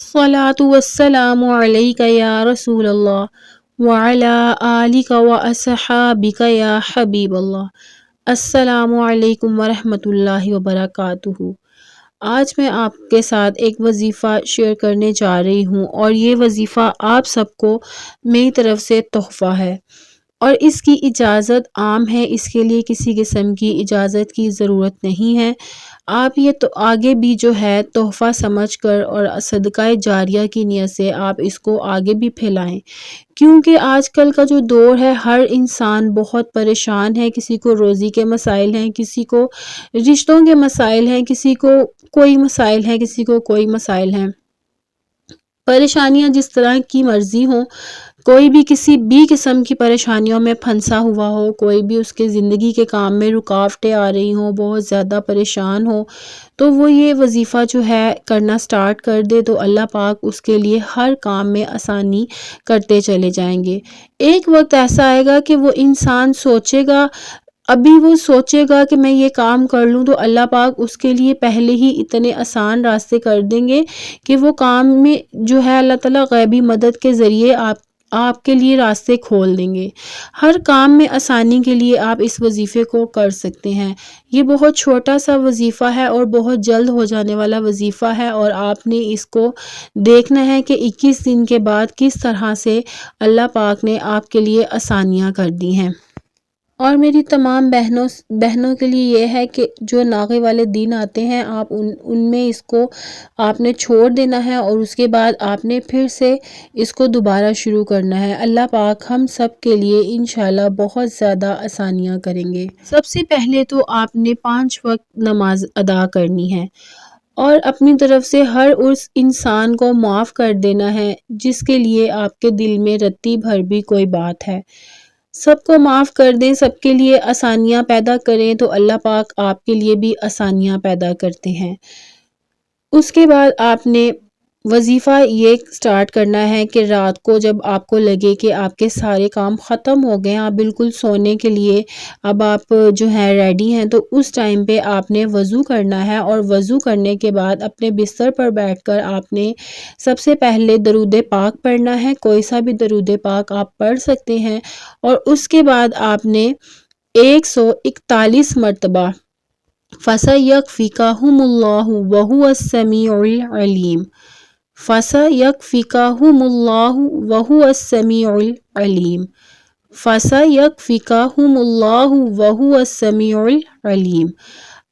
अस्सलातु वस्सलामु अलैका या रसूल अल्लाह व अला आलिका व अस्हाबिका या हबीब अल्लाह। अस्सलामु अलैकुम व रहमतुल्लाहि व बरकातुहू। आज मैं आपके साथ एक वजीफ़ा शेयर करने जा रही हूँ और ये वजीफ़ा आप सबको मेरी तरफ से तोहफ़ा है और इसकी इजाज़त आम है, इसके लिए किसी किस्म की इजाज़त की ज़रूरत नहीं है। आप ये तो आगे भी जो है तोहफ़ा समझकर और सदका जारिया की नियत से आप इसको आगे भी फैलाएं, क्योंकि आजकल का जो दौर है हर इंसान बहुत परेशान है। किसी को रोज़ी के मसाइल हैं, किसी को रिश्तों के मसाइल हैं, किसी को कोई मसाइल हैं, किसी को कोई मसाइल हैं। परेशानियां जिस तरह की मर्जी हो, कोई भी किसी भी किस्म की परेशानियों में फंसा हुआ हो, कोई भी उसके ज़िंदगी के काम में रुकावटें आ रही हों, बहुत ज़्यादा परेशान हो, तो वो ये वजीफ़ा जो है करना स्टार्ट कर दे तो अल्लाह पाक उसके लिए हर काम में आसानी करते चले जाएंगे। एक वक्त ऐसा आएगा कि वो इंसान सोचेगा, अभी वो सोचेगा कि मैं ये काम कर लूँ, तो अल्लाह पाक उसके लिए पहले ही इतने आसान रास्ते कर देंगे कि वो काम में जो है अल्लाह ताला गैबी मदद के ज़रिए आपके लिए रास्ते खोल देंगे। हर काम में आसानी के लिए आप इस वजीफ़े को कर सकते हैं। ये बहुत छोटा सा वजीफ़ा है और बहुत जल्द हो जाने वाला वजीफ़ा है और आपने इसको देखना है कि 21 दिन के बाद किस तरह से अल्लाह पाक ने आपके लिए आसानियाँ कर दी हैं। और मेरी तमाम बहनों के लिए ये है कि जो नागे वाले दिन आते हैं आप उनमें इसको आपने छोड़ देना है और उसके बाद आपने फिर से इसको दोबारा शुरू करना है। अल्लाह पाक हम सब के लिए इंशाल्लाह बहुत ज़्यादा आसानियाँ करेंगे। सबसे पहले तो आपने 5 वक्त नमाज अदा करनी है और अपनी तरफ से हर उस इंसान को माफ़ कर देना है जिसके लिए आपके दिल में रत्ती भर भी कोई बात है। सबको माफ़ कर दें, सबके लिए आसानियाँ पैदा करें तो अल्लाह पाक आपके लिए भी आसानियाँ पैदा करते हैं। उसके बाद आपने वजीफ़ा ये स्टार्ट करना है कि रात को जब आपको लगे कि आपके सारे काम ख़त्म हो गए, आप बिल्कुल सोने के लिए अब आप जो है रेडी हैं, तो उस टाइम पे आपने वज़ू करना है और वज़ू करने के बाद अपने बिस्तर पर बैठकर आपने सबसे पहले दरूद पाक पढ़ना है। कोई सा भी दरूद पाक आप पढ़ सकते हैं और उसके बाद आपने 141 मरतबा फसयकफ़िकाहुमुल्लाहु वहुवस्समीउल अलीम, फसयकफ़िकाहुमुल्लाहु वहुवस्समीउल अलीम, फसयकफ़िकाहुमुल्लाहु वहुवस्समीउल अलीम।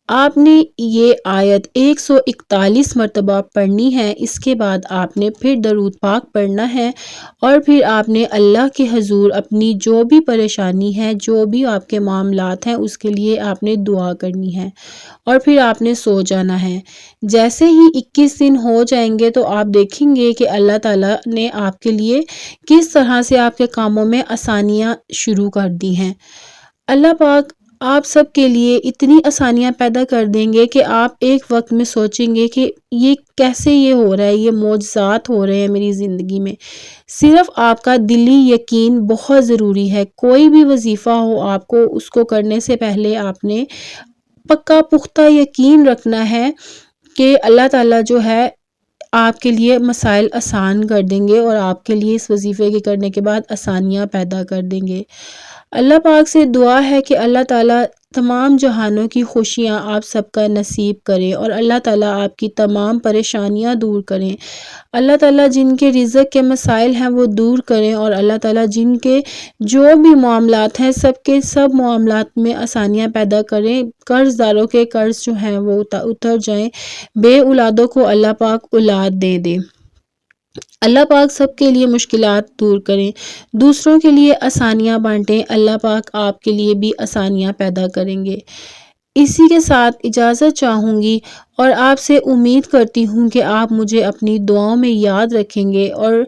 आपने ये आयत 141 मरतबा पढ़नी है। इसके बाद आपने फिर दरूद पाक पढ़ना है और फिर आपने अल्लाह के हजूर अपनी जो भी परेशानी है, जो भी आपके मामलात हैं, उसके लिए आपने दुआ करनी है और फिर आपने सो जाना है। जैसे ही 21 दिन हो जाएंगे तो आप देखेंगे कि अल्लाह ताला ने आपके लिए किस तरह से आपके कामों में आसानियाँ शुरू कर दी हैं। अल्लाह पाक आप सब के लिए इतनी आसानियाँ पैदा कर देंगे कि आप एक वक्त में सोचेंगे कि ये कैसे ये हो रहा है, ये मौजज़ात हो रहे हैं मेरी ज़िंदगी में। सिर्फ़ आपका दिली यकीन बहुत ज़रूरी है। कोई भी वजीफ़ा हो, आपको उसको करने से पहले आपने पक्का पुख्ता यकीन रखना है कि अल्लाह ताला जो है आपके लिए मसाइल आसान कर देंगे और आपके लिए इस वजीफ़े के करने के बाद आसानियाँ पैदा कर देंगे। अल्लाह पाक से दुआ है कि अल्लाह ताला तमाम जहानों की खुशियाँ आप सबका नसीब करें और अल्लाह ताला आपकी तमाम परेशानियाँ दूर करें। अल्लाह ताला जिनके रिज़्क़ के मसाइल हैं वो दूर करें और अल्लाह ताला जिनके जो भी मामलात हैं सबके सब मामलात में आसानियाँ पैदा करें। कर्ज़दारों के कर्ज़ जो हैं वो उतर जाएं, बे औलादों को अल्लाह पाक औलाद दे दे। अल्लाह पाक सबके लिए मुश्किलात दूर करें, दूसरों के लिए आसानियाँ बांटें। अल्लाह पाक आपके लिए भी आसानियाँ पैदा करेंगे। इसी के साथ इजाज़त चाहूँगी और आपसे उम्मीद करती हूँ कि आप मुझे अपनी दुआओं में याद रखेंगे और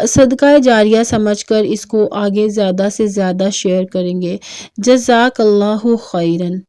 सदका जारिया समझकर इसको आगे ज़्यादा से ज़्यादा शेयर करेंगे। जज़ाकल्लाहु खैरन।